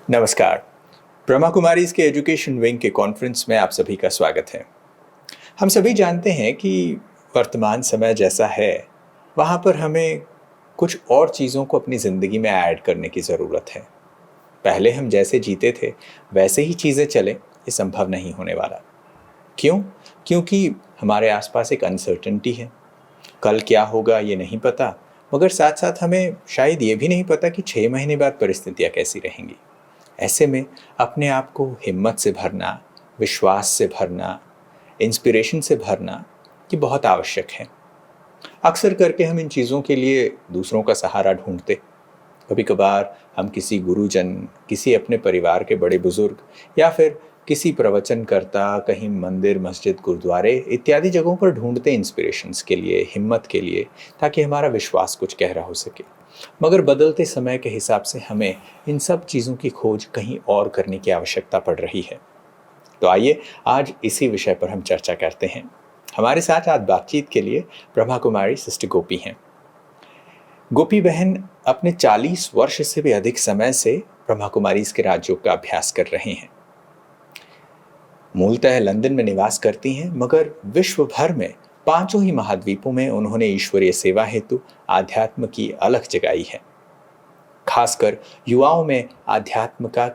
नमस्कार। ब्रह्मा कुमारीज के education wing के कॉन्फ्रेंस में आप सभी का स्वागत है। हम सभी जानते हैं कि वर्तमान समय जैसा है वहाँ पर हमें कुछ और चीज़ों को अपनी ज़िंदगी में ऐड करने की ज़रूरत है। पहले हम जैसे जीते थे वैसे ही चीज़ें चलें, ये संभव नहीं होने वाला। क्यों? क्योंकि हमारे आसपास एक अनसर्टेनिटी है। कल क्या होगा ये नहीं पता, मगर साथ साथ हमें शायद ये भी नहीं पता कि 6 महीने बाद परिस्थितियाँ कैसी रहेंगी। ऐसे में अपने आप को हिम्मत से भरना, विश्वास से भरना, इंस्पिरेशन से भरना, ये बहुत आवश्यक है। अक्सर करके हम इन चीज़ों के लिए दूसरों का सहारा ढूंढते। कभी कभार हम किसी गुरुजन, किसी अपने परिवार के बड़े बुजुर्ग या फिर किसी प्रवचनकर्ता, कहीं मंदिर, मस्जिद, गुरुद्वारे इत्यादि जगहों पर ढूंढते इंस्पिरेशंस के लिए, हिम्मत के लिए, ताकि हमारा विश्वास कुछ गहरा हो सके। मगर बदलते समय के हिसाब से हमें इन सब चीज़ों की खोज कहीं और करने की आवश्यकता पड़ रही है। तो आइए आज इसी विषय पर हम चर्चा करते हैं। हमारे साथ आज बातचीत के लिए ब्रह्मा कुमारी सिस्टर गोपी हैं। गोपी बहन अपने 40 वर्ष से भी अधिक समय से ब्रह्मा कुमारीज के राजयोग का अभ्यास कर रहे हैं। मूलतः लंदन में निवास करती हैं, मगर विश्व भर में 5 ही महाद्वीपों में उन्होंने ईश्वरीय सेवा हेतु आध्यात्म की अलख जगाई है। खासकर युवाओं में आध्यात्म का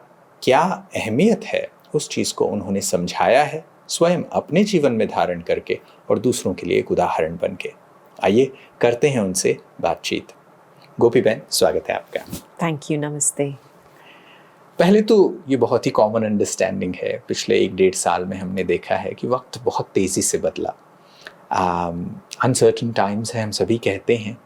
क्या अहमियत है उस चीज को उन्होंने समझाया है, स्वयं अपने जीवन में धारण करके और दूसरों के लिए एक उदाहरण बन के। आइए करते हैं उनसे बातचीत। गोपी बहन, स्वागत है आपका। थैंक यू, नमस्ते। पहले तो ये बहुत ही कॉमन अंडरस्टैंडिंग है, पिछले 1-1.5 साल में हमने देखा है कि वक्त बहुत तेजी से बदला। अनसर्टन टाइम्स है, हम सभी कहते हैं।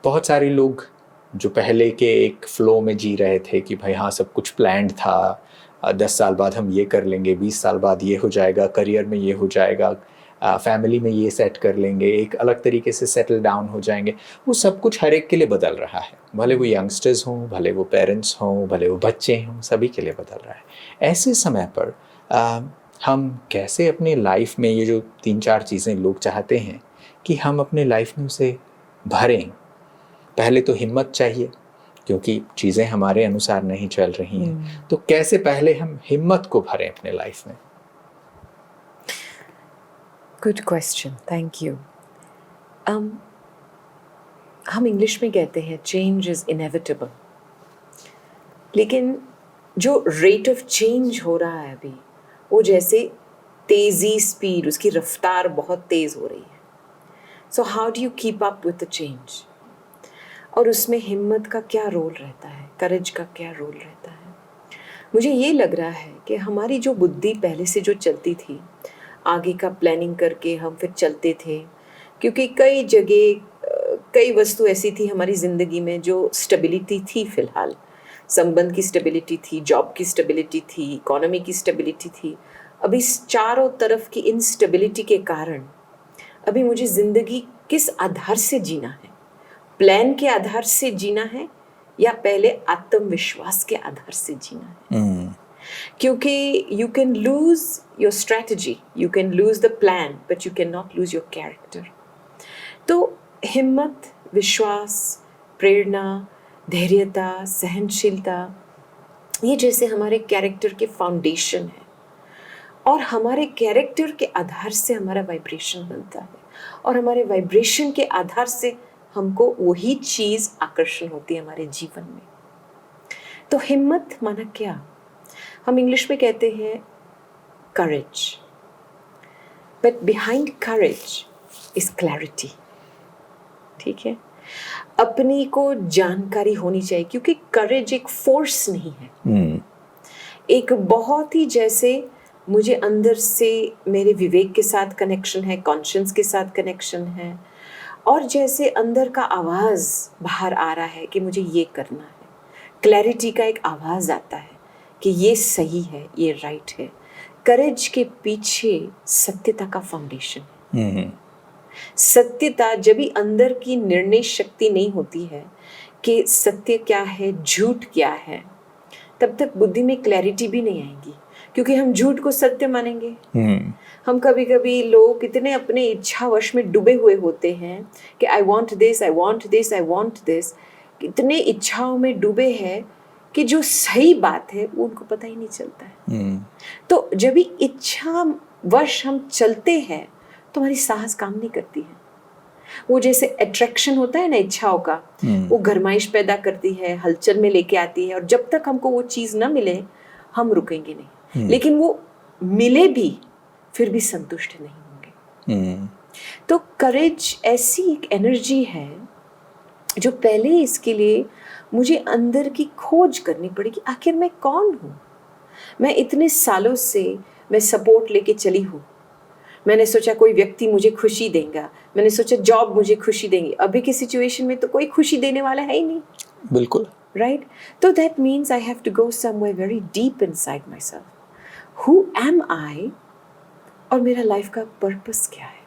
बहुत सारे लोग जो पहले के एक फ्लो में जी रहे थे कि भाई हाँ सब कुछ प्लान्ड था, 10 साल बाद हम ये कर लेंगे, 20 साल बाद ये हो जाएगा, करियर में ये हो जाएगा, फैमिली में ये सेट कर लेंगे, एक अलग तरीके से सेटल डाउन हो जाएंगे, वो सब कुछ हर एक के लिए बदल रहा है। भले वो यंगस्टर्स हों, भले वो पेरेंट्स हों, भले वो बच्चे हों, सभी के लिए बदल रहा है। ऐसे समय पर हम कैसे अपनी लाइफ में ये जो 3-4 चीज़ें लोग चाहते हैं कि हम अपने लाइफ में उसे भरें। पहले तो हिम्मत चाहिए क्योंकि चीज़ें हमारे अनुसार नहीं चल रही हैं। तो कैसे पहले हम हिम्मत को भरें अपने लाइफ में? Good question, thank you. हम इंग्लिश में कहते हैं चेंज इज़ इनएविटेबल, लेकिन जो रेट ऑफ चेंज हो रहा है अभी, वो जैसे तेज़ी, स्पीड, उसकी रफ्तार बहुत तेज़ हो रही है। So how do you keep up with the change? और उसमें हिम्मत का क्या रोल रहता है, करेज का क्या रोल रहता है? मुझे ये लग रहा है कि हमारी जो बुद्धि पहले से जो चलती थी, आगे का प्लानिंग करके हम फिर चलते थे, क्योंकि कई जगह कई वस्तु ऐसी थी हमारी ज़िंदगी में जो स्टेबिलिटी थी। फ़िलहाल संबंध की स्टेबिलिटी थी, जॉब की स्टेबिलिटी थी, इकोनॉमी की स्टेबिलिटी थी। अभी चारों तरफ की इनस्टेबिलिटी के कारण अभी मुझे ज़िंदगी किस आधार से जीना है? प्लान के आधार से जीना है या पहले आत्मविश्वास के आधार से जीना है? क्योंकि you can lose your strategy, you can lose the plan, but you can not lose your character. तो हिम्मत, विश्वास, प्रेरणा, धैर्यता, सहनशीलता, ये जैसे हमारे कैरेक्टर के फाउंडेशन है, और हमारे कैरेक्टर के आधार से हमारा वाइब्रेशन बनता है, और हमारे वाइब्रेशन के आधार से हमको वही चीज़ आकर्षण होती है हमारे जीवन में। तो हिम्मत माना क्या? हम इंग्लिश में कहते हैं courage, but behind courage is clarity. ठीक है, अपनी को जानकारी होनी चाहिए, क्योंकि करेज एक फोर्स नहीं है। एक बहुत ही जैसे मुझे अंदर से मेरे विवेक के साथ कनेक्शन है, कॉन्शियस के साथ कनेक्शन है, और जैसे अंदर का आवाज़ बाहर आ रहा है कि मुझे ये करना है। क्लैरिटी का एक आवाज़ आता है कि ये सही है, ये राइट है। करेज के पीछे सत्यता का फाउंडेशन है। सत्यता जब भी अंदर की निर्णय शक्ति नहीं होती है कि सत्य क्या है, झूठ क्या है, तब तक बुद्धि में क्लैरिटी भी नहीं आएगी, क्योंकि हम झूठ को सत्य मानेंगे। हम कभी कभी लोग इतने अपने इच्छावश में डूबे हुए होते हैं कि I want this, I want this, I want this, इतने इच्छाओं में डूबे हैं कि जो सही बात है वो उनको पता ही नहीं चलता है। तो जब भी इच्छा वश हम चलते हैं तो हमारी साहस काम नहीं करती है। वो जैसे अट्रैक्शन होता है ना इच्छाओं का, वो गरमाइश पैदा करती है, हलचल में लेके आती है, और जब तक हमको वो चीज़ ना मिले हम रुकेंगे नहीं। लेकिन वो मिले भी फिर भी संतुष्ट नहीं होंगे। तो करेज ऐसी एक एनर्जी है जो पहले इसके लिए मुझे अंदर की खोज करनी पड़ेगी, आखिर मैं कौन हूँ। मैं इतने सालों से मैं सपोर्ट लेके चली हूँ। मैंने सोचा कोई व्यक्ति मुझे खुशी देगा, मैंने सोचा जॉब मुझे खुशी देंगी। अभी की सिचुएशन में तो कोई खुशी देने वाला है ही नहीं। बिल्कुल, राइट? तो that means I have to go somewhere very deep inside my self. Who am I और मेरा लाइफ का पर्पस क्या है।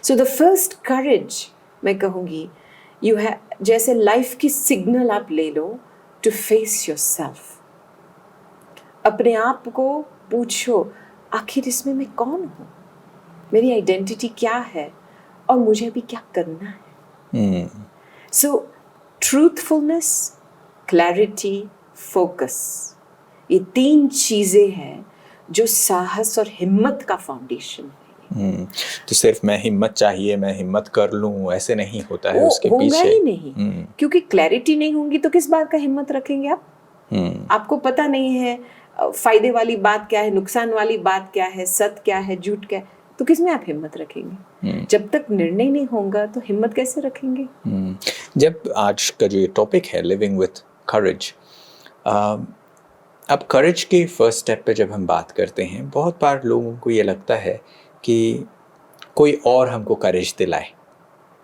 सो द फर्स्ट करेज मैं कहूँगी, यू हैव, जैसे लाइफ की सिग्नल आप ले लो टू फेस योर सेल्फ। अपने आप को पूछो आखिर इसमें मैं कौन हूँ, मेरी आइडेंटिटी क्या है और मुझे अभी क्या करना है। सो ट्रूथफुलनेस, क्लैरिटी, फोकस, ये 3 चीजें हैं जो साहस और हिम्मत का फाउंडेशन है। तो सिर्फ मैं हिम्मत चाहिए, मैं हिम्मत कर लूं, ऐसे नहीं होता है। उसके होगा पीछे ही नहीं, क्योंकि क्लैरिटी नहीं होगी तो किस बात का हिम्मत रखेंगे आप। आपको पता नहीं है फायदे वाली बात क्या है, नुकसान वाली बात क्या है, सत्य क्या है, झूठ क्या है, तो किस में आप हिम्मत रखेंगे। जब तक निर्णय नहीं होगा तो हिम्मत कैसे रखेंगे। जब आज का जो ये टॉपिक है लिविंग विथ करेज, अब करेज के फर्स्ट स्टेप पे जब हम बात करते हैं, बहुत बार लोगों को ये लगता है कि कोई और हमको करेज दिलाए।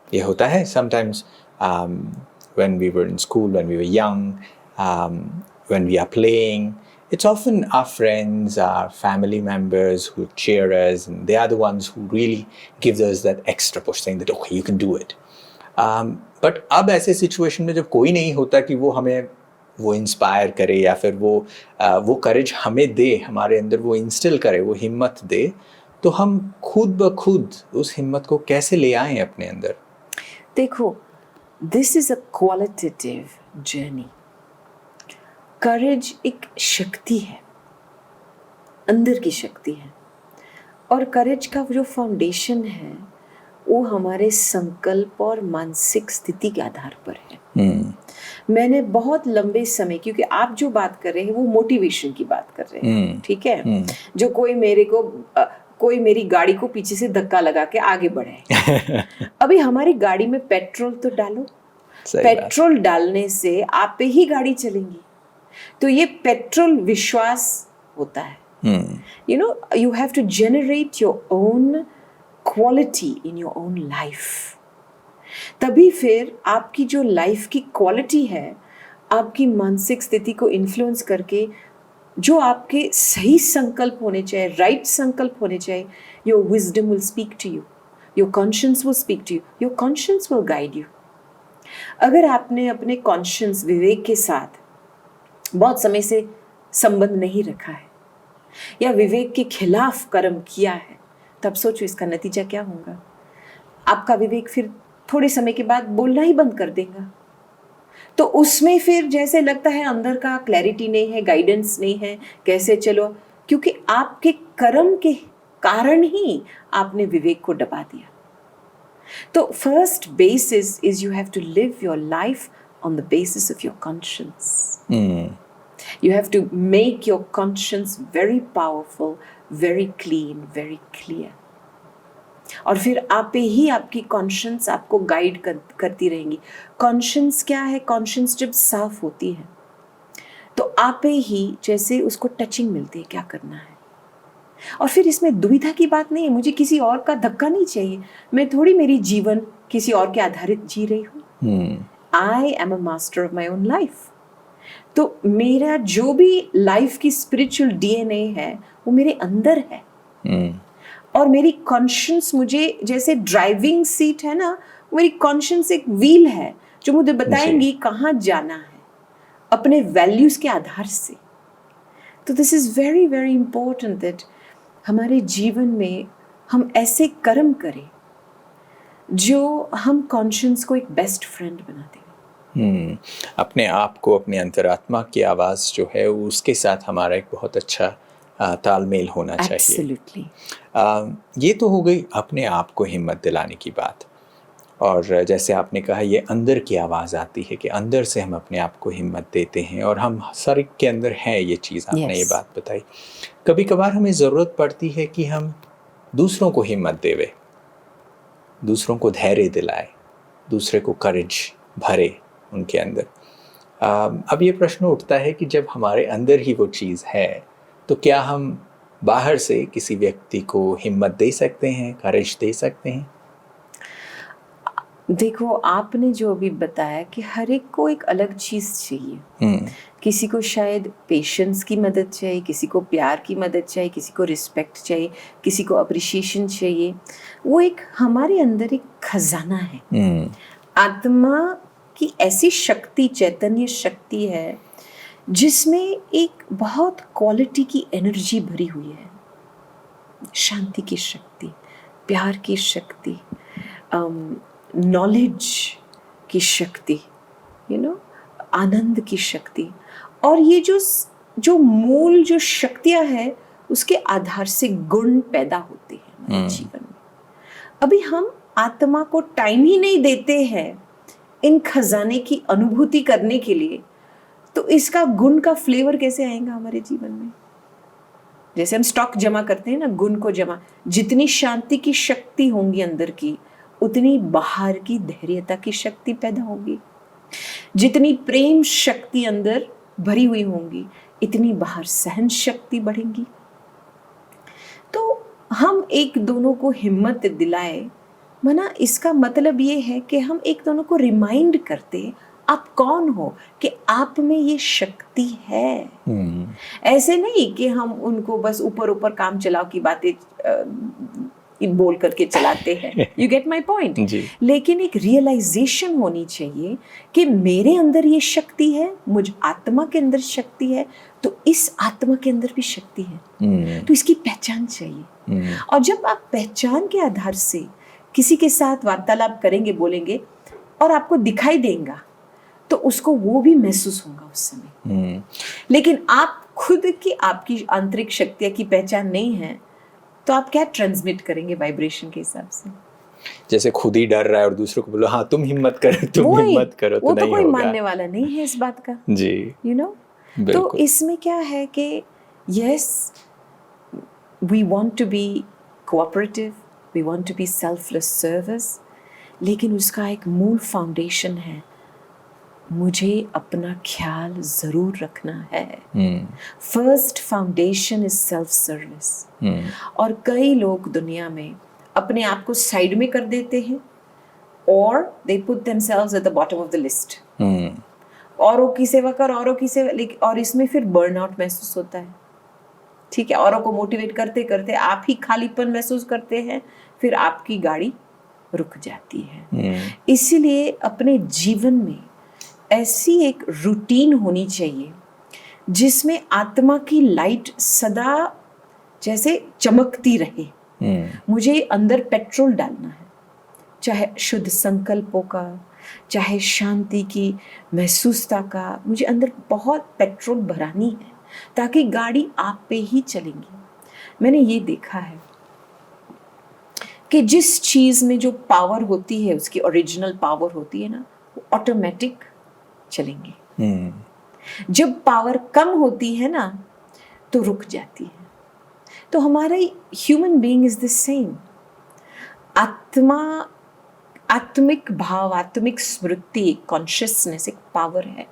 ये होता है sometimes when we were in school, when we were young, when we are playing, it's often our friends, our family members who cheer us, and they are the ones who really gives us that extra push, saying that okay, you can do it. But अब ऐसे situation में जब कोई नहीं होता कि वो हमें वो इंस्पायर करे या फिर वो करेज हमें दे, हमारे अंदर वो इंस्टिल करे, वो हिम्मत दे, तो हम खुद ब खुद उस हिम्मत को कैसे ले आएं अपने अंदर। देखो, this is a qualitative journey. Courage एक शक्ति है, अंदर की शक्ति है, और करेज का जो फाउंडेशन है वो हमारे संकल्प और मानसिक स्थिति के आधार पर है। मैंने बहुत लंबे समय, क्योंकि आप जो बात कर रहे हैं वो मोटिवेशन की बात कर रहे हैं, ठीक है, जो कोई मेरी गाड़ी को पीछे से धक्का लगा के आगे बढ़े। अभी हमारी गाड़ी में पेट्रोल तो डालो, पेट्रोल डालने से आप पे ही गाड़ी चलेंगी। तो ये पेट्रोल विश्वास होता है। You know, you have to generate your own quality in your own life. तभी फिर आपकी जो लाइफ की क्वालिटी है, आपकी मानसिक स्थिति को इन्फ्लुएंस करके जो आपके सही संकल्प होने चाहिए, राइट संकल्प होने चाहिए, your wisdom will speak to you, your conscience will speak to you, your conscience will guide you. अगर आपने अपने कॉन्शियंस विवेक के साथ बहुत समय से संबंध नहीं रखा है या विवेक के खिलाफ कर्म किया है, तब सोचो इसका नतीजा क्या होगा। आपका विवेक फिर थोड़े समय के बाद बोलना ही बंद कर देगा। तो उसमें फिर जैसे लगता है अंदर का क्लैरिटी नहीं है, गाइडेंस नहीं है, कैसे चलो, क्योंकि आपके कर्म के कारण ही आपने विवेक को दबा दिया। तो first basis is you have to live your life on the basis of your conscience. You have to make your conscience very powerful, very clean, very clear, और फिर आप पे ही आपकी कॉन्शियंस आपको गाइड करती रहेंगी। कॉन्शियंस क्या है? कॉन्शियंस जब साफ होती है तो आप पे ही जैसे उसको टचिंग मिलती है क्या करना है, और फिर इसमें दुविधा की बात नहीं है। मुझे किसी और का धक्का नहीं चाहिए, मैं थोड़ी मेरी जीवन किसी और के आधारित जी रही हूँ। I am a master of my own life. तो मेरा जो भी लाइफ की स्पिरिचुअल डीएनए है वो मेरे अंदर है, और मेरी कॉन्शियंस मुझे जैसे ड्राइविंग सीट है ना, मेरी कॉन्शियंस एक व्हील है जो मुझे बताएंगी कहाँ जाना है अपने वैल्यूज के आधार से। तो this is very very important that हमारे जीवन में हम ऐसे कर्म करें जो हम कॉन्शियंस को एक बेस्ट फ्रेंड बना दें। अपने आप को, अपने अंतरात्मा की आवाज़ जो है उसके साथ हमारा एक बहुत अच्छा तालमेल होना चाहिए। एब्सोल्युटली। ये तो हो गई अपने आप को हिम्मत दिलाने की बात। और जैसे आपने कहा ये अंदर की आवाज़ आती है कि अंदर से हम अपने आप को हिम्मत देते हैं और हम सर के अंदर है ये चीज़, आपने ये बात बताई। कभी कभार हमें ज़रूरत पड़ती है कि हम दूसरों को हिम्मत देवे, दूसरों को धैर्य दिलाए, दूसरे को करेज भरे उनके अंदर। अब ये प्रश्न उठता है कि जब हमारे अंदर ही वो चीज़ है तो क्या हम बाहर से किसी व्यक्ति को हिम्मत दे सकते हैं, करेज दे सकते हैं? देखो, आपने जो अभी बताया कि हर एक को एक अलग चीज़ चाहिए। किसी को शायद पेशेंस की मदद चाहिए, किसी को प्यार की मदद चाहिए, किसी को रिस्पेक्ट चाहिए, किसी को अप्रिशिएशन चाहिए। वो एक हमारे अंदर एक खजाना है। आत्मा की ऐसी शक्ति, चैतन्य शक्ति है जिसमें एक बहुत क्वालिटी की एनर्जी भरी हुई है। शांति की शक्ति, प्यार की शक्ति, नॉलेज की शक्ति, आनंद की शक्ति। और ये जो मूल जो शक्तियां हैं उसके आधार से गुण पैदा होते हैं हमारे जीवन में। अभी हम आत्मा को टाइम ही नहीं देते हैं इन खजाने की अनुभूति करने के लिए, तो इसका गुण का फ्लेवर कैसे आएगा हमारे जीवन में? जैसे हम स्टॉक जमा करते हैं ना, गुण को जमा, जितनी शांति की शक्ति होंगी अंदर की उतनी बाहर की धैर्यता की शक्ति पैदा होगी। जितनी प्रेम शक्ति अंदर भरी हुई होंगी इतनी बाहर सहन शक्ति बढ़ेगी। तो हम एक दोनों को हिम्मत दिलाए, मना इसका मतलब ये है कि हम एक दोनों को रिमाइंड करते आप कौन हो, कि आप में ये शक्ति है। ऐसे नहीं कि हम उनको बस ऊपर ऊपर काम चलाओ की बातें बोल करके चलाते हैं। You get my point? लेकिन एक रियलाइजेशन होनी चाहिए कि मेरे अंदर ये शक्ति है, मुझ आत्मा के अंदर शक्ति है, तो इस आत्मा के अंदर भी शक्ति है। तो इसकी पहचान चाहिए। और जब आप पहचान के आधार से किसी के साथ वार्तालाप करेंगे, बोलेंगे और आपको दिखाई देगा, तो उसको वो भी महसूस होगा उस समय। लेकिन आप खुद की, आपकी आंतरिक शक्तियां की पहचान नहीं है, तो आप क्या ट्रांसमिट करेंगे वाइब्रेशन के हिसाब से? जैसे खुद ही डर रहा है और दूसरों को बोलो हाँ तुम हिम्मत करो, तुम हिम्मत करो, तो नहीं होगा। वो तो कोई मानने वाला नहीं है इस बात का जी, तो इसमें क्या है कि yes, we want to be cooperative, we want to be selfless service, लेकिन उसका एक मूल फाउंडेशन है, मुझे अपना ख्याल जरूर रखना है। First foundation is self service. और कई लोग दुनिया में अपने आप को साइड में कर देते हैं और they put themselves at the bottom of the list. औरों की सेवा कर, औरों की सेवा, और इसमें फिर बर्नआउट महसूस होता है। ठीक है, औरों को मोटिवेट करते करते आप ही खालीपन महसूस करते हैं, फिर आपकी गाड़ी रुक जाती है। इसीलिए अपने जीवन में ऐसी एक रूटीन होनी चाहिए जिसमें आत्मा की लाइट सदा जैसे चमकती रहे। मुझे अंदर पेट्रोल डालना है, चाहे शुद्ध संकल्पों का, चाहे शांति की महसूसता का, मुझे अंदर बहुत पेट्रोल भरानी है ताकि गाड़ी आप पे ही चलेंगी। मैंने ये देखा है कि जिस चीज में जो पावर होती है, उसकी ओरिजिनल पावर होती है ना, वो ऑटोमेटिक चलेंगे। जब पावर कम होती है ना तो रुक जाती है। तो हमारा human being is the same. आत्मा, आत्मिक भाव, आत्मिक स्मृति, एक कॉन्शियसनेस, एक पावर है।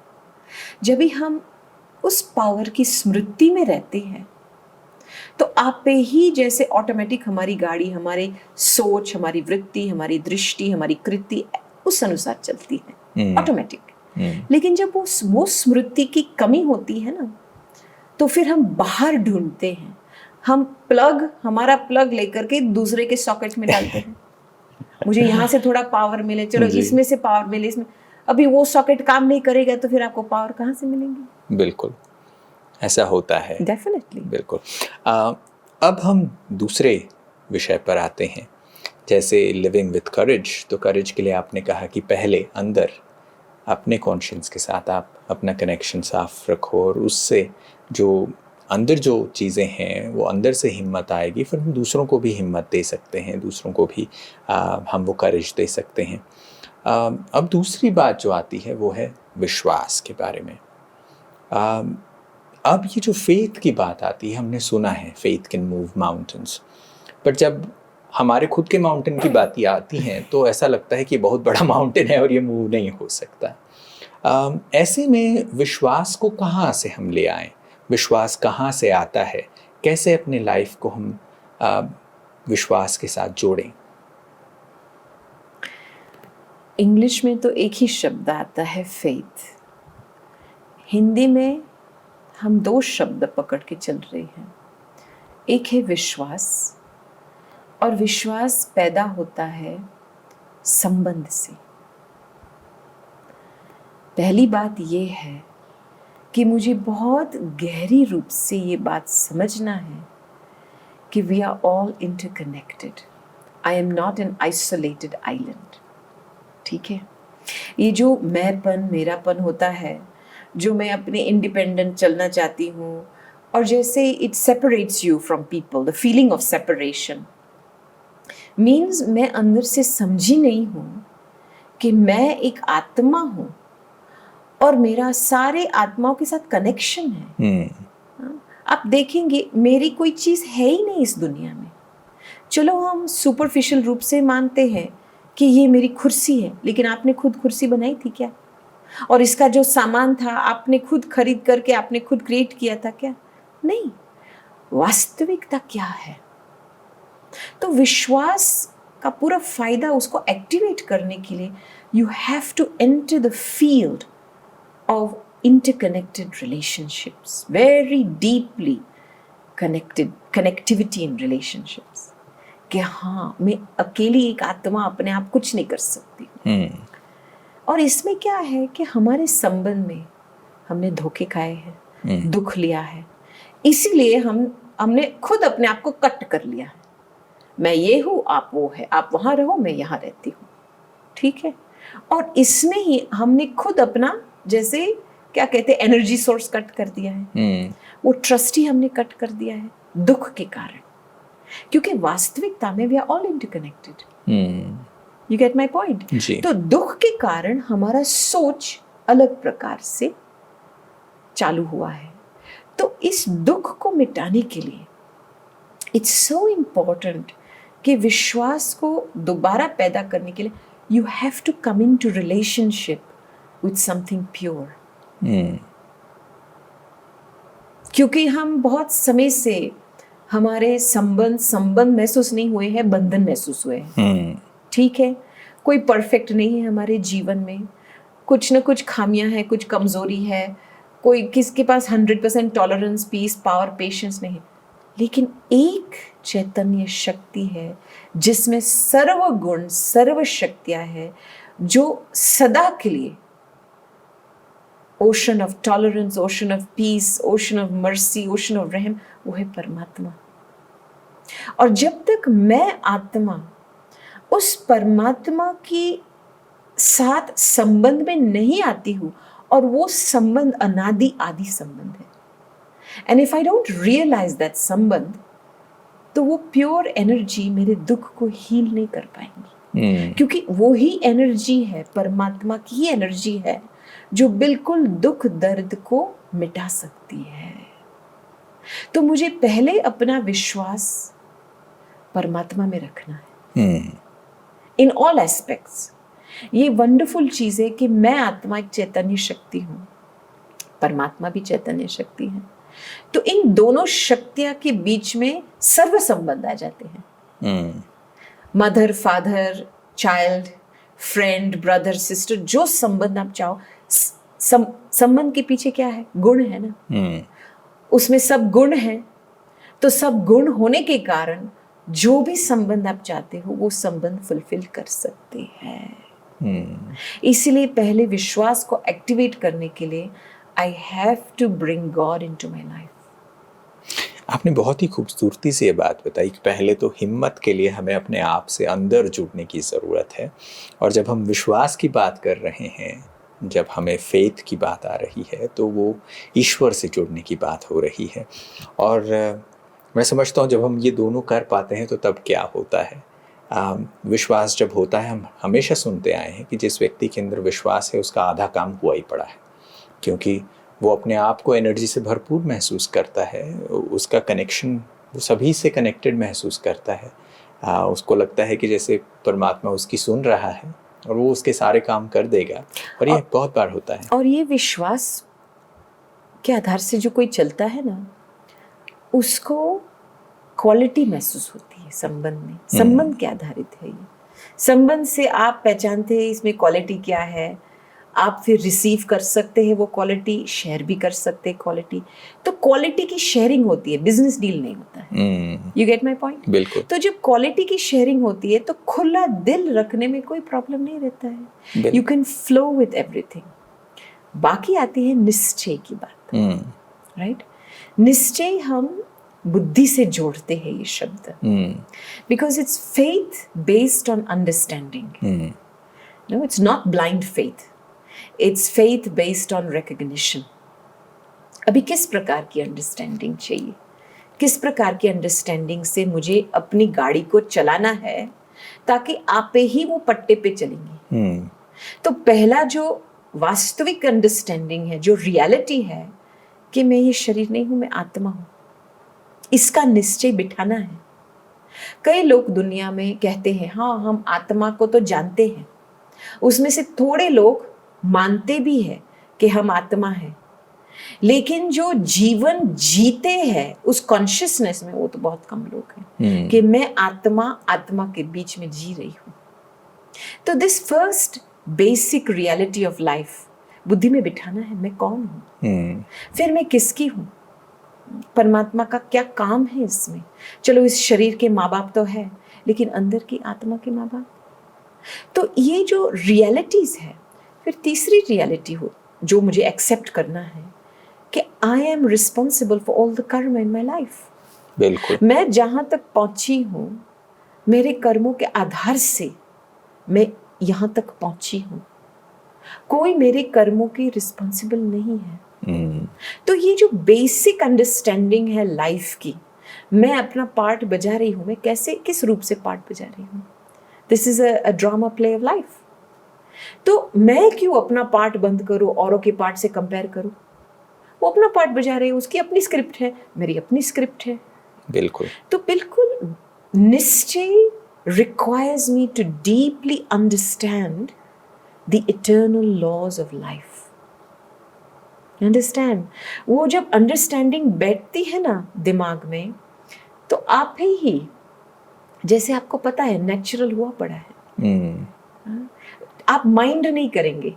जब भी हम उस पावर की स्मृति में रहते हैं तो आप पे ही जैसे ऑटोमेटिक हमारी गाड़ी, हमारी सोच, हमारी वृत्ति, हमारी दृष्टि, हमारी कृति उस अनुसार चलती है, ऑटोमेटिक। लेकिन जब वो स्मृति की कमी होती है ना, तो फिर हम बाहर ढूंढते हैं। हम हमारा प्लग लेकर के दूसरे के सॉकेट में डालते हैं। मुझे यहाँ से थोड़ा पावर मिले, चलो इसमें से पावर मिले, इसमें। अभी वो सॉकेट काम नहीं करेगा तो फिर आपको पावर कहाँ से मिलेंगी? बिल्कुल ऐसा होता है, डेफिनेटली। बिल्कुल। अब हम दूसरे विषय पर आते हैं, जैसे लिविंग विथ करेज। तो करेज के लिए आपने कहा कि पहले अंदर अपने कॉन्शियस के साथ आप अपना कनेक्शन साफ रखो और उससे जो अंदर जो चीज़ें हैं वो अंदर से हिम्मत आएगी, फिर हम दूसरों को भी हिम्मत दे सकते हैं, दूसरों को भी हम वो करेज दे सकते हैं। अब दूसरी बात जो आती है वो है विश्वास के बारे में। अब ये जो फेथ की बात आती है, हमने सुना है फेथ कैन मूव माउंटेन्स, पर जब हमारे खुद के माउंटेन की बातें आती हैं तो ऐसा लगता है कि बहुत बड़ा माउंटेन है और ये मूव नहीं हो सकता। ऐसे में विश्वास को कहाँ से हम ले आएं? विश्वास कहाँ से आता है? कैसे अपने लाइफ को हम विश्वास के साथ जोड़ें? इंग्लिश में तो एक ही शब्द आता है फेथ। हिंदी में हम दो शब्द पकड़ के चल रहे हैं। एक है विश्वास, और विश्वास पैदा होता है संबंध से। पहली बात ये है कि मुझे बहुत गहरी रूप से ये बात समझना है कि we are all interconnected. I am not an isolated island. ठीक है, ये जो मैंपन मेरापन होता है, जो मैं अपने इंडिपेंडेंट चलना चाहती हूँ, और जैसे it separates you from people, the feeling of separation means मैं अंदर से समझी नहीं हूँ कि मैं एक आत्मा हूँ और मेरा सारे आत्माओं के साथ कनेक्शन है। आप देखेंगे मेरी कोई चीज़ है ही नहीं इस दुनिया में। चलो हम सुपरफिशियल रूप से मानते हैं कि ये मेरी कुर्सी है, लेकिन आपने खुद कुर्सी बनाई थी क्या? और इसका जो सामान था आपने खुद खरीद करके आपने खुद क्रिएट किया था क्या? नहीं। वास्तविकता क्या है? तो विश्वास का पूरा फायदा उसको एक्टिवेट करने के लिए you have to enter the field of interconnected relationships, very deeply connectivity in relationships, कि हाँ मैं अकेली एक आत्मा अपने आप कुछ नहीं कर सकती। और इसमें क्या है कि हमारे संबंध में हमने धोखे खाए हैं, दुख लिया है, इसीलिए हमने खुद अपने आप को कट कर लिया है। मैं ये हूँ, आप वो है, आप वहाँ रहो, मैं यहाँ रहती हूँ। ठीक है, और इसमें ही हमने खुद अपना, जैसे क्या कहते हैं, एनर्जी सोर्स कट कर दिया है। वो ट्रस्ट ही हमने कट कर दिया है दुख के कारण, क्योंकि वास्तविकता में we are all interconnected. You get my point? तो दुख के कारण हमारा सोच अलग प्रकार से चालू हुआ है। तो इस दुख को मिटाने के लिए इट्स सो इम्पोर्टेंट कि विश्वास को दोबारा पैदा करने के लिए you have to come into relationship with something pure. क्योंकि हम बहुत समय से हमारे संबंध महसूस नहीं हुए हैं, बंधन महसूस हुए हैं। ठीक है, कोई परफेक्ट नहीं है हमारे जीवन में, कुछ न कुछ खामियां हैं, कुछ कमजोरी है, कोई किसके पास 100% टॉलरेंस, पीस, पावर, पेशेंस नहीं, लेकिन एक चैतन्य शक्ति है जिसमें सर्व गुण, सर्व शक्तियां है, जो सदा के लिए ocean of tolerance, ocean of peace, ocean of mercy, ocean of रहम, वो है परमात्मा। और जब तक मैं आत्मा उस परमात्मा की साथ संबंध में नहीं आती हूँ, और वो संबंध अनादि आदि संबंध है, and if I don't realise that संबंध, तो वो प्योर एनर्जी मेरे दुख को हील नहीं कर पाएंगी। क्योंकि वो ही एनर्जी है, परमात्मा की ही एनर्जी है जो बिल्कुल दुख दर्द को मिटा सकती है। तो मुझे पहले अपना विश्वास परमात्मा में रखना है इन ऑल एस्पेक्ट्स। ये वंडरफुल चीज है कि मैं आत्मा एक चैतन्य शक्ति हूँ, परमात्मा भी चैतन्य शक्ति है। तो इन दोनों शक्तियां के बीच में सर्व संबंध आ जाते हैं। Mother, father, child, friend, brother, sister, जो संबंध आप चाहो, संबंध के पीछे क्या है? गुण है ना। उसमें सब गुण है, तो सब गुण होने के कारण जो भी संबंध आप चाहते हो वो संबंध फुलफिल कर सकते हैं। इसीलिए पहले विश्वास को एक्टिवेट करने के लिए I have to bring God into my life. आपने बहुत ही खूबसूरती से ये बात बताई कि पहले तो हिम्मत के लिए हमें अपने आप से अंदर जुड़ने की ज़रूरत है, और जब हम विश्वास की बात कर रहे हैं जब हमें फेथ की बात आ रही है तो वो ईश्वर से जुड़ने की बात हो रही है। और मैं समझता हूँ जब हम ये दोनों कर पाते हैं तो तब क्या होता है। विश्वास जब होता है, हम हमेशा सुनते आए हैं कि जिस व्यक्ति के अंदर विश्वास है उसका आधा काम हुआ ही पड़ा है, क्योंकि वो अपने आप को एनर्जी से भरपूर महसूस करता है, उसका कनेक्शन, वो सभी से कनेक्टेड महसूस करता है। उसको लगता है कि जैसे परमात्मा उसकी सुन रहा है और वो उसके सारे काम कर देगा। और ये बहुत बार होता है। और ये विश्वास के आधार से जो कोई चलता है ना, उसको क्वालिटी महसूस होती है संबंध में। संबंध के आधारित है ये। संबंध से आप पहचानते हैं इसमें क्वालिटी क्या है, आप फिर रिसीव कर सकते हैं वो क्वालिटी, शेयर भी कर सकते हैं क्वालिटी। तो क्वालिटी की शेयरिंग होती है, बिजनेस डील नहीं होता है। You get my point? बिल्कुल। तो जब क्वालिटी की शेयरिंग होती है तो खुला दिल रखने में कोई प्रॉब्लम नहीं रहता है। You can flow with everything. बाकी आती है निश्चय की बात, राइट? निश्चय हम बुद्धि से जोड़ते हैं ये शब्द, because it's faith based on understanding. No, it's not blind faith, it's faith based on recognition. अभी किस प्रकार की अंडरस्टैंडिंग चाहिए? किस प्रकार की अंडरस्टैंडिंग से मुझे अपनी गाड़ी को चलाना है ताकि आपे ही वो पट्टे पे चलेंगी? तो पहला जो वास्तविक अंडरस्टैंडिंग है, जो रियलिटी है कि मैं ये शरीर नहीं हूं, मैं आत्मा हूं, इसका निश्चय बिठाना है। कई लोग दुनिया में कहते हैं हाँ हम आत्मा को तो जानते हैं, उसमें से थोड़े लोग मानते भी हैं कि हम आत्मा हैं, लेकिन जो जीवन जीते हैं उस कॉन्शियसनेस में, वो तो बहुत कम लोग हैं कि मैं आत्मा के बीच में जी रही हूं। तो this first basic reality of life बुद्धि में बिठाना है। मैं कौन हूं, फिर मैं किसकी हूं, परमात्मा का क्या काम है इसमें। चलो इस शरीर के माँ बाप तो है, लेकिन अंदर की आत्मा के माँ बाप। तो ये जो रियलिटीज है, फिर तीसरी रियलिटी हो जो मुझे एक्सेप्ट करना है कि I am responsible for all the कर्म इन माई लाइफ। बिल्कुल। मैं जहां तक पहुंची हूं, मेरे कर्मों के आधार से मैं यहां तक पहुंची हूं, कोई मेरे कर्मों की रिस्पॉन्सिबल नहीं है। तो ये जो बेसिक अंडरस्टैंडिंग है लाइफ की, मैं अपना पार्ट बजा रही हूं, मैं कैसे, किस रूप से पार्ट बजा रही हूं, this is a drama play of life. तो मैं क्यों अपना पार्ट बंद करूं, औरों के पार्ट से कंपेयर करूं? वो अपना पार्ट बजा रही है, उसकी अपनी स्क्रिप्ट है, मेरी अपनी स्क्रिप्ट है। बिल्कुल। तो बिल्कुल निश्चय requires me to deeply understand the eternal laws of life. Understand? वो जब अंडरस्टैंडिंग बैठती है ना दिमाग में, तो आप ही जैसे आपको पता है नेचुरल हुआ पड़ा है। आप माइंड नहीं करेंगे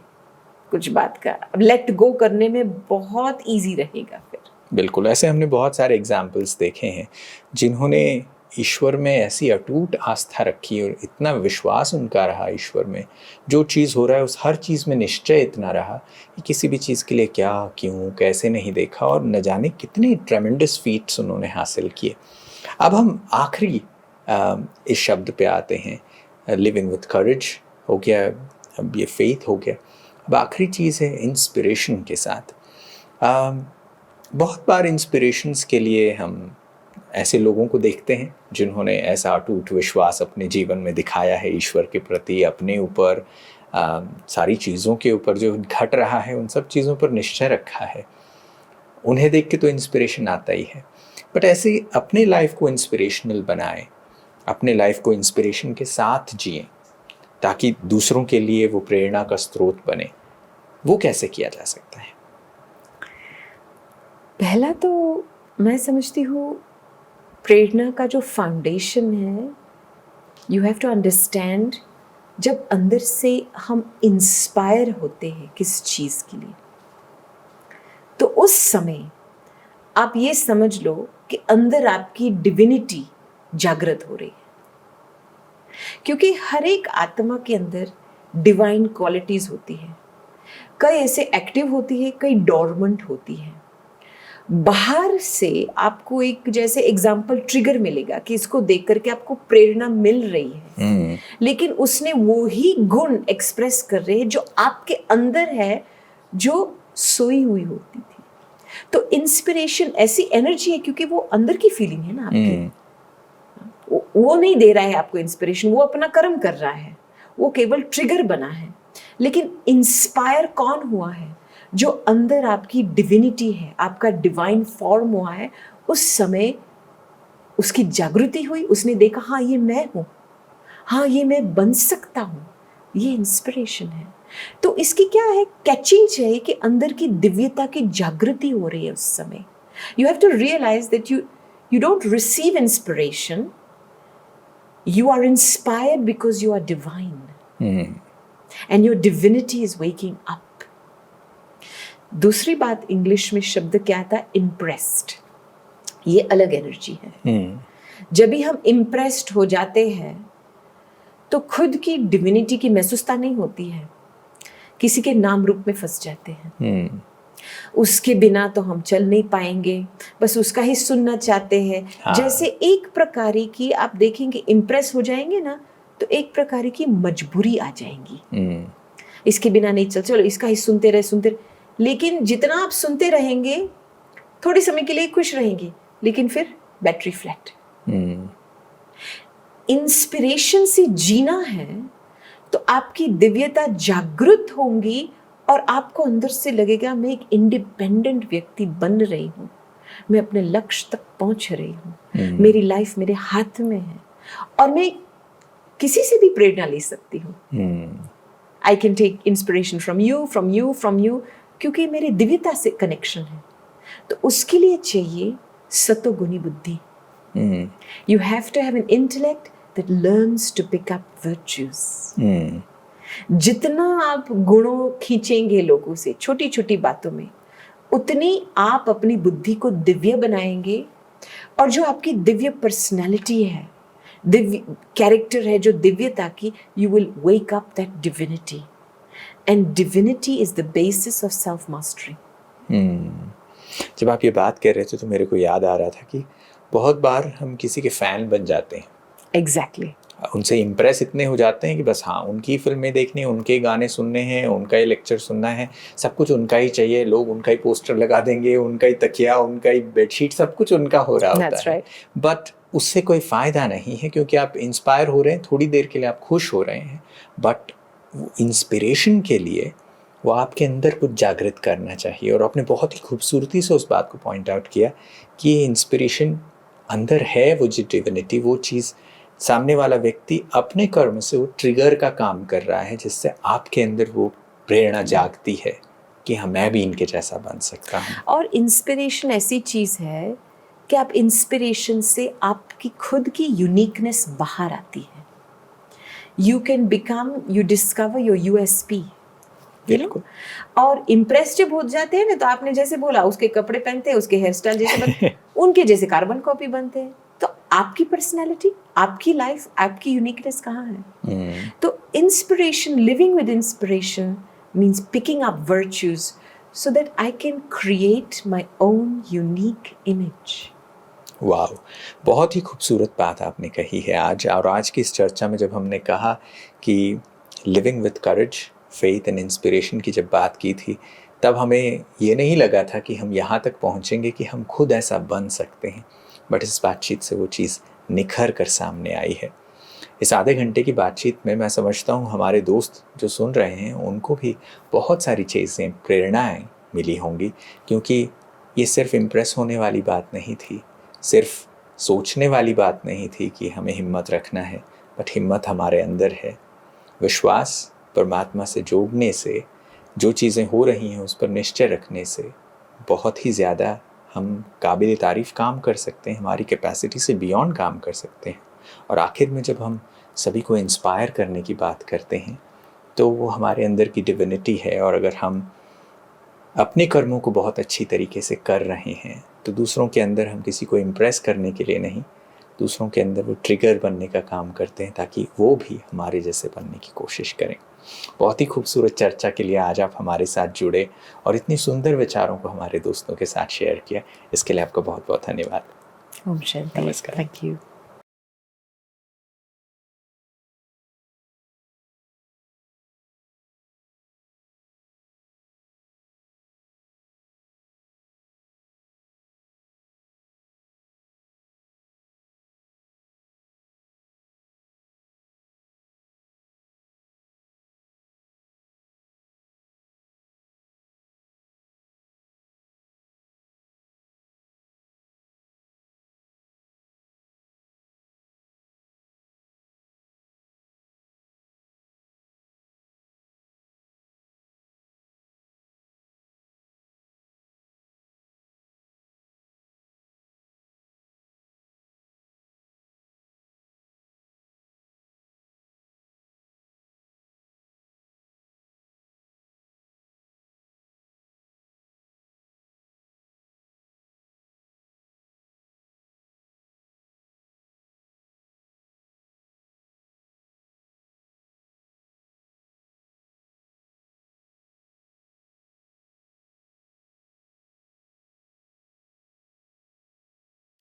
कुछ बात का, लेट गो करने में बहुत इजी रहेगा फिर। बिल्कुल। ऐसे हमने बहुत सारे एग्जाम्पल्स देखे हैं जिन्होंने ईश्वर में ऐसी अटूट आस्था रखी और इतना विश्वास उनका रहा ईश्वर में, जो चीज़ हो रहा है उस हर चीज़ में निश्चय इतना रहा कि किसी भी चीज़ के लिए क्या, क्यों, कैसे नहीं देखा, और न जाने कितने ट्रेमेंडस फीट्स उन्होंने हासिल किए। अब हम आखिरी इस शब्द पे आते हैं, लिविंग विथ करेज हो गया, अब ये फेथ हो गया। अब आखिरी चीज़ है इंस्पिरेशन के साथ। बहुत बार इंस्पिरेशंस के लिए हम ऐसे लोगों को देखते हैं जिन्होंने ऐसा अटूट विश्वास अपने जीवन में दिखाया है ईश्वर के प्रति, अपने ऊपर, सारी चीज़ों के ऊपर जो घट रहा है उन सब चीज़ों पर निश्चय रखा है। उन्हें देख के तो इंस्पिरेशन आता ही है, बट ऐसे अपने लाइफ को इंस्पिरेशनल बनाएं, अपने लाइफ को इंस्पिरेशन के साथ जिएं ताकि दूसरों के लिए वो प्रेरणा का स्रोत बने। वो कैसे किया जा सकता है? पहला तो मैं समझती हूँ प्रेरणा का जो फाउंडेशन है, यू हैव टू अंडरस्टैंड, जब अंदर से हम इंस्पायर होते हैं किस चीज़ के लिए, तो उस समय आप ये समझ लो कि अंदर आपकी डिविनिटी जागृत हो रही है। क्योंकि हर एक आत्मा के अंदर डिवाइन क्वालिटीज़ होती हैं, कई ऐसे एक्टिव होती है, कई डोरमेंट होती है। बाहर से आपको एक जैसे एग्जाम्पल ट्रिगर मिलेगा कि इसको देख करके आपको प्रेरणा मिल रही है, लेकिन उसने वो ही गुण एक्सप्रेस कर रहे हैं जो आपके अंदर है, जो सोई हुई होती थी। तो इंस्पिरेशन ऐसी एनर्जी है क्योंकि वो अंदर की फीलिंग है ना आपकी, वो नहीं दे रहा है आपको इंस्पिरेशन, वो अपना कर्म कर रहा है, वो केवल ट्रिगर बना है। लेकिन इंस्पायर कौन हुआ है? जो अंदर आपकी डिविनिटी है, आपका डिवाइन फॉर्म हुआ है, उस समय उसकी जागृति हुई, उसने देखा हाँ ये मैं हूँ, हाँ ये मैं बन सकता हूँ, ये इंस्पिरेशन है। तो इसकी क्या है, कैचिंग चाहिए कि अंदर की दिव्यता की जागृति हो रही है उस समय। You have to realise that you don't receive inspiration, you are inspired because you are divine, and your divinity is waking up. दूसरी बात, इंग्लिश में शब्द क्या था, impressed, ये अलग एनर्जी है। जब भी हम impressed हो जाते हैं तो खुद की डिविनिटी की महसूसता नहीं होती है, किसी के नाम रूप में फंस जाते हैं। उसके बिना तो हम चल नहीं पाएंगे, बस उसका ही सुनना चाहते हैं। हाँ। जैसे एक प्रकार की आप देखेंगे, इम्प्रेस हो जाएंगे ना तो एक प्रकार की मजबूरी आ जाएंगी, इसके बिना नहीं चल, चलो इसका ही सुनते रहे। लेकिन जितना आप सुनते रहेंगे थोड़ी समय के लिए खुश रहेंगे, लेकिन फिर बैटरी फ्लैट। इंस्पिरेशन से जीना है तो आपकी दिव्यता जागृत होंगी और आपको अंदर से लगेगा मैं एक इंडिपेंडेंट व्यक्ति बन रही हूँ, मैं अपने लक्ष्य तक पहुंच रही हूँ, मेरी लाइफ मेरे हाथ में है और मैं किसी से भी प्रेरणा ले सकती हूँ। I can take inspiration from you, क्योंकि मेरी दिव्यता से कनेक्शन है। तो उसके लिए चाहिए सतोगुणी बुद्धि। You have to have an intellect that learns to pick up virtues. जितना आप गुणों खींचेंगे लोगों से छोटी छोटी बातों में, उतनी आप अपनी बुद्धि को दिव्य बनाएंगे। और जो आपकी दिव्य पर्सनालिटी है, दिव्य कैरेक्टर है, जो दिव्यता की, you will wake up that divinity, and divinity is the basis of self mastery. जब आप ये बात कर रहे थे तो मेरे को याद आ रहा था कि बहुत बार हम किसी के फैन बन जाते हैं। एग्जैक्टली। उनसे इम्प्रेस इतने हो जाते हैं कि बस हाँ, उनकी फिल्में देखनी, उनके गाने सुनने हैं, उनका ही लेक्चर सुनना है, सब कुछ उनका ही चाहिए। लोग उनका ही पोस्टर लगा देंगे, उनका ही तकिया, उनका ही बेडशीट, सब कुछ उनका हो रहा होता है। बट उससे कोई फ़ायदा नहीं है, क्योंकि आप इंस्पायर हो रहे हैं, थोड़ी देर के लिए आप खुश हो रहे हैं, बट इंस्पिरेशन के लिए वो आपके अंदर कुछ जागृत करना चाहिए। और आपने बहुत ही खूबसूरती से उस बात को पॉइंट आउट किया कि ये इंस्पिरेशन अंदर है, वो जो डिविनिटी, वो चीज़ सामने वाला व्यक्ति अपने कर्म से वो ट्रिगर का काम कर रहा है, जिससे आपके अंदर वो प्रेरणा जागती है कि हाँ, मैं भी इनके जैसा बन सकता हूँ। और इंस्पिरेशन ऐसी चीज़ है कि आप इंस्पिरेशन से आपकी खुद की यूनिकनेस बाहर आती है। You can become, you discover your USP. बिल्कुल। और इम्प्रेस जब हो जाते हैं ना, तो आपने जैसे बोला, उसके कपड़े पहनते हैं, उसके हेयर स्टाइल जैसे बनते हैं, उनके जैसे कार्बन कॉपी बनते हैं। तो आपकी पर्सनालिटी, आपकी लाइफ, आपकी यूनिकनेस कहाँ है? तो inspiration, living with inspiration means picking up virtues so that I can create my own unique image. वाह, बहुत ही खूबसूरत बात आपने कही है आज। और आज की इस चर्चा में जब हमने कहा कि living with courage, faith and inspiration की जब बात की थी, तब हमें ये नहीं लगा था कि हम यहाँ तक पहुँचेंगे कि हम खुद ऐसा बन सकते हैं। बट इस बातचीत से वो चीज़ निखर कर सामने आई है। इस आधे घंटे की बातचीत में मैं समझता हूँ हमारे दोस्त जो सुन रहे हैं उनको भी बहुत सारी चीज़ें, प्रेरणाएं मिली होंगी, क्योंकि ये सिर्फ इम्प्रेस होने वाली बात नहीं थी, सिर्फ सोचने वाली बात नहीं थी कि हमें हिम्मत रखना है, बट हिम्मत हमारे अंदर है। विश्वास, परमात्मा से जोड़ने से, जो चीज़ें हो रही हैं उस पर निश्चय रखने से बहुत ही ज़्यादा हम काबिल तारीफ़ काम कर सकते हैं, हमारी कैपेसिटी से बियॉन्ड काम कर सकते हैं। और आखिर में जब हम सभी को इंस्पायर करने की बात करते हैं तो वो हमारे अंदर की डिविनिटी है। और अगर हम अपने कर्मों को बहुत अच्छी तरीके से कर रहे हैं तो दूसरों के अंदर हम किसी को इम्प्रेस करने के लिए नहीं, दूसरों के अंदर वो ट्रिगर बनने का काम करते हैं ताकि वो भी हमारे जैसे बनने की कोशिश करें। बहुत ही खूबसूरत चर्चा के लिए आज आप हमारे साथ जुड़े और इतनी सुंदर विचारों को हमारे दोस्तों के साथ शेयर किया, इसके लिए आपका बहुत बहुत धन्यवाद। ओम शांति। नमस्कार। Thank you.